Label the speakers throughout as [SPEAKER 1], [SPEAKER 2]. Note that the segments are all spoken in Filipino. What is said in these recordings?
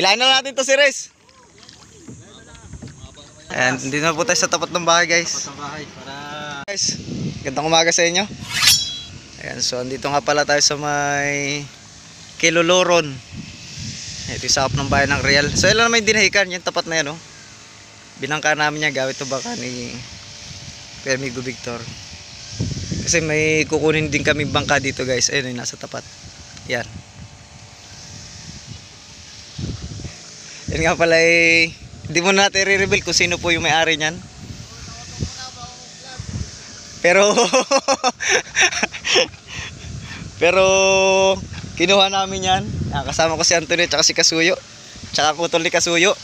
[SPEAKER 1] Hilahin na natin to si Riz. Ayan, hindi na po tayo sa tapat ng bahay guys. Guys, gandang umaga sa inyo. Ayan, so andito nga pala tayo sa may Kiloloron. Ito yung sakop ng bayan ng Real. So ilan naman yung dinahikan, yung tapat na yan, oh. Binangka namin yan, gawit to baka ni Permigo Victor. Kasi may kukunin din kami bangka dito guys. Ayun yung nasa tapat. Yan. Yan nga pala eh, hindi mo natin i-reveal kung sino po yung may-ari niyan. Pero kinuha namin yan. Kasama ko si Antonio at si Kasuyo. Tsaka kutol ni Kasuyo.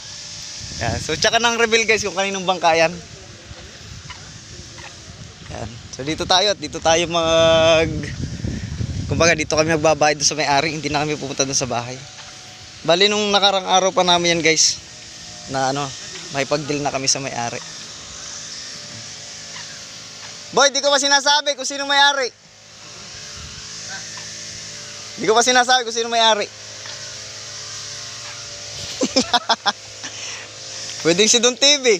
[SPEAKER 1] Yan. So tsaka nang reveal guys kung kaninong bangka yan. Yan. So dito tayo kumbaga dito kami magbabayad doon sa may-ari. Hindi na kami pupunta doon sa bahay. Bali nung nakarang araw pa namin yan guys. Na may pag-deal na kami sa may-ari. Boy, di ko pa sinasabi kung sino may-ari. Di ko pa sinasabi kung sino may-ari. Pwedeng si Don TV.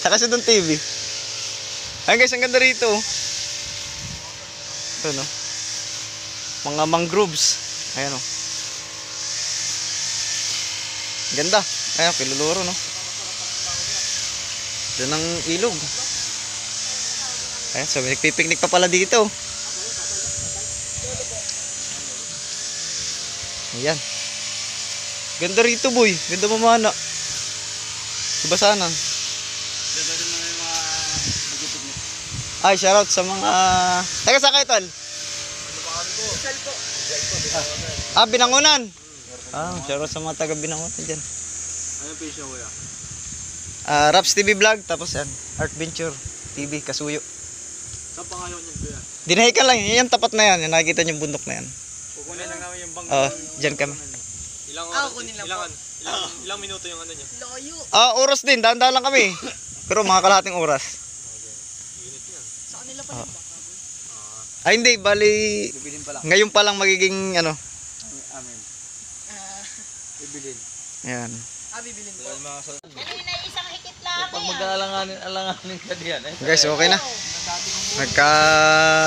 [SPEAKER 1] Saka si Don TV. Ayun guys, ang ganda rito. Ito no. Mga mangroves. Ayan o. Ganda. Ayan, Kiloloro no. Diyan ang ilog. Ayan, so nagpipiknik pa pala dito. Ayan. Ganda rito boy. Ganda mamana. Ibasanan. Ay, shoutout sa mga... Teka, saan kayo tol? Binangunan. Shoutout sa mga taga Binangunan dyan.
[SPEAKER 2] Anong page nyo kuya?
[SPEAKER 1] Raps TV Vlog, tapos yan, Art Venture TV, Kasuyo.
[SPEAKER 2] Saan pa ngayon yan kuya?
[SPEAKER 1] Dinahikan lang, yan tapat na yan, nakikita nyo yung bundok na yan.
[SPEAKER 2] Kukunin lang namin yung bangka.
[SPEAKER 1] Dyan kami.
[SPEAKER 2] Ilang minuto yung ano nyo?
[SPEAKER 3] Layo.
[SPEAKER 1] Oras din, dahan-dahan lang kami. Pero mga kalahating oras.
[SPEAKER 2] Unit yan.
[SPEAKER 3] Sa kanila pa yung baka.
[SPEAKER 1] Ay hindi, bali, ngayon pa lang magiging
[SPEAKER 2] Amin. Bibilin.
[SPEAKER 1] Yan.
[SPEAKER 3] Bibilin po.
[SPEAKER 4] Kanina isang hikit lang.
[SPEAKER 2] Pag mag-aalanganin ka diyan.
[SPEAKER 1] Guys, okay na.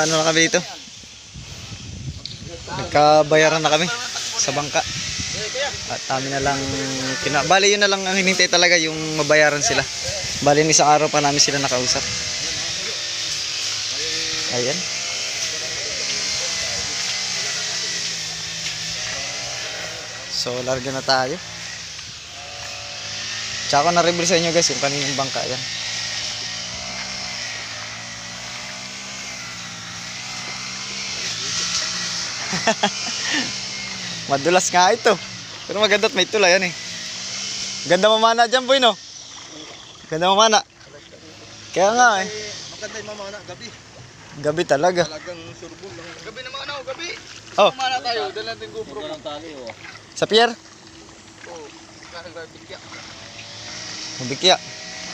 [SPEAKER 1] Na kami dito. Nagkabayaran na kami sa bangka. At amin na lang, bali yun na lang ang hinintay talaga, yung mabayaran sila. Bali isang araw pa namin sila nakausap. Ayan. So, larga na tayo. Tsaka ko na-reveal sa inyo guys yung kaninong bangka yan. Madulas nga ito. Pero maganda at may tula yan eh. Ganda mamana dyan boy no? Ganda mamana. Kaya nga eh.
[SPEAKER 2] Maganda yung mamana, gabi.
[SPEAKER 1] Gabi talaga.
[SPEAKER 2] Talagang surbol lang. Gabi naman ako, gabi.
[SPEAKER 1] Oh.
[SPEAKER 2] Mamana tayo, dala natin GoPro. Ganda ng tali oh.
[SPEAKER 1] Sa pier?
[SPEAKER 2] Oo. Bikya.
[SPEAKER 1] Bikya.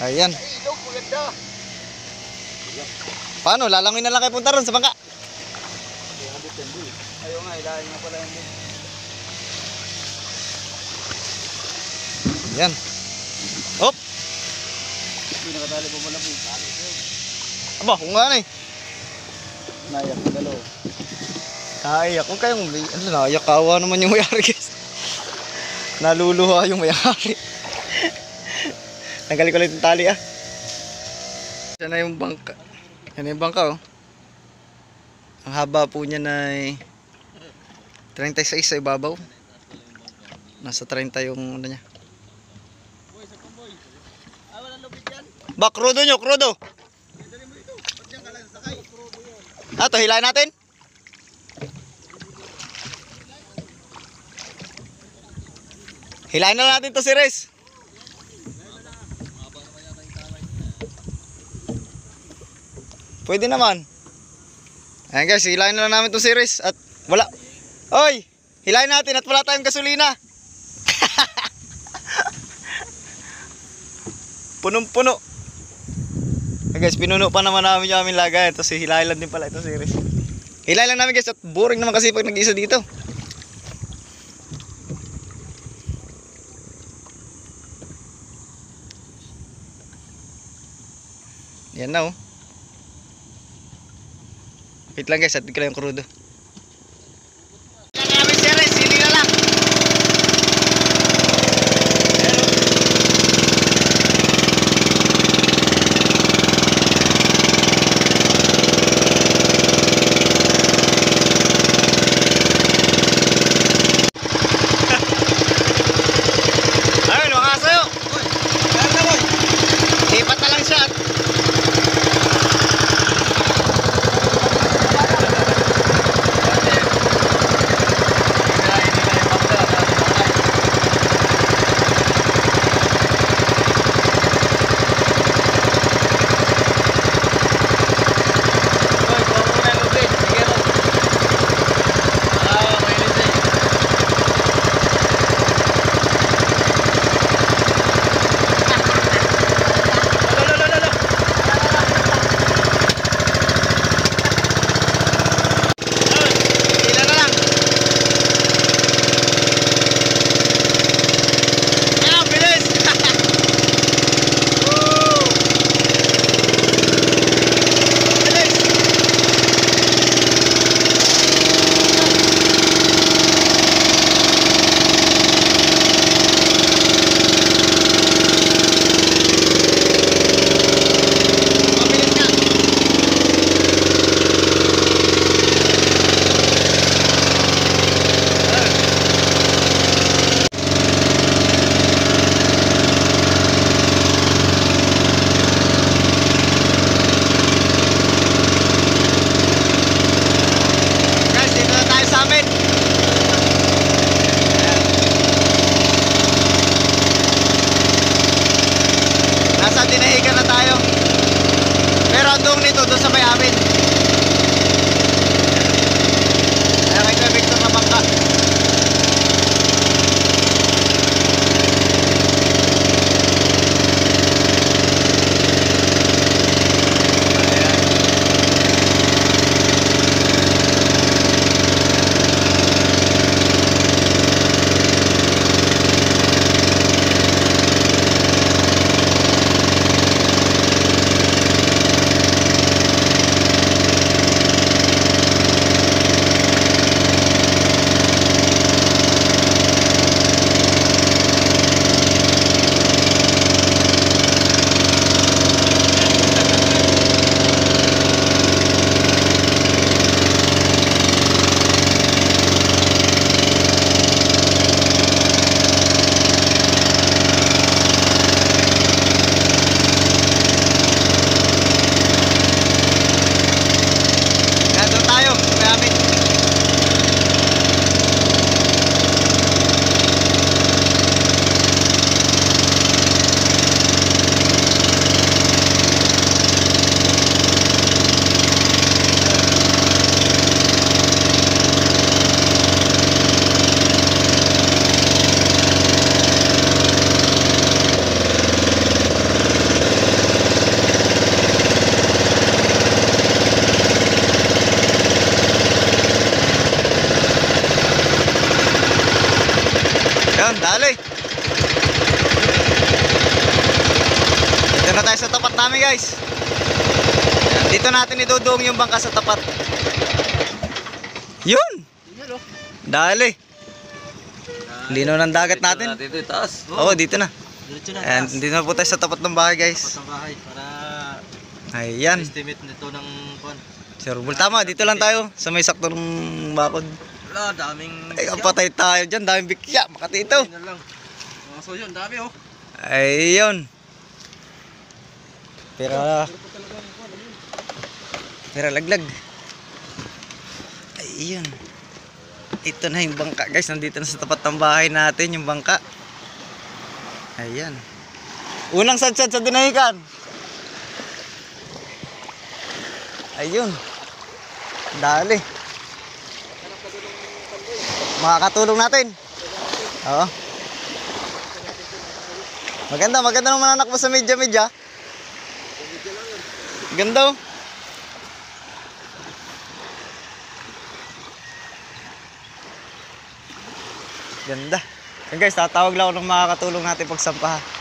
[SPEAKER 1] Ayan.
[SPEAKER 2] Ay, ilog, maganda.
[SPEAKER 1] Paano? Lalangoy na lang kayo punta ron sa bangka.
[SPEAKER 2] Ayaw nga, ilahin nga pala yan.
[SPEAKER 1] Ayan. Hop.
[SPEAKER 2] Hindi nakatali pa pala po.
[SPEAKER 1] Aba, kung nga na eh.
[SPEAKER 2] Nayak na dalaw.
[SPEAKER 1] Naiyak. Kung kayong naiyak, kawa naman yung may-ari guys. Naluluha yung may-ari. Tanggalin ko lang itong tali ah. Yan na yung bangka. Yan na yung bangka oh. Ang haba po niya na 36 sa ibabaw. Nasa 30 yung ano niya. Ba, krudo nyo, krudo. Ito, hilahin natin. Hilahin na natin to si Riz. Pwede naman. Ayan guys, hilahin na namin to si Riz. At wala. Oy, hilahin natin at wala tayong gasolina. Punong-puno. Guys, pinuno pa naman namin yung aming lagay. Tapos hilahin lang din pala ito si Riz. Hilahin lang namin guys. At boring naman kasi pag nag-isa dito. Yan na oh. Wait lang guys, atin ko lang yung krudo. Kailangan namin sir, sili na lang. Ayun, mga kasayo. Lipat na lang siya. Tinahigan na tayo. Pero ang doon nito, doon sa may amin. Ayan kay Kuya Victor na bangka. Yan, dali. Dito na tayo sa tapat namin guys. Dito natin idudong yung bangka sa tapat. Yun. Dali. Lino ng dagat natin.
[SPEAKER 2] Dito itaas.
[SPEAKER 1] Oo, dito na.
[SPEAKER 2] Diretso na
[SPEAKER 1] Ayan,
[SPEAKER 2] taas.
[SPEAKER 1] dito na po tayo sa tapat ng bahay guys.
[SPEAKER 2] Tapos ang bahay para
[SPEAKER 1] Ayan.
[SPEAKER 2] estimate nito ng kuan.
[SPEAKER 1] Sir Bul, tama. Dito lang tayo sa may sakto ng bakod.
[SPEAKER 2] Wala, daming
[SPEAKER 1] Ay, kapatay tayo dyan. Daming bikya. Makati ito.
[SPEAKER 2] Yun na lang. So yun, dami oh.
[SPEAKER 1] Ayun. Pero laglag. Ayun. Ito na yung bangka guys. Nandito na sa tapat ng bahay natin yung bangka. Ayan. Unang sadsad sa dinahikan. Ayun. Dali. Makakatulong natin. Oo. Maganda nung mananakbo sa medya-medya. Ganda oh. Ganda. Yan guys, tatawag lang ako ng makakatulong natin pagsampahan.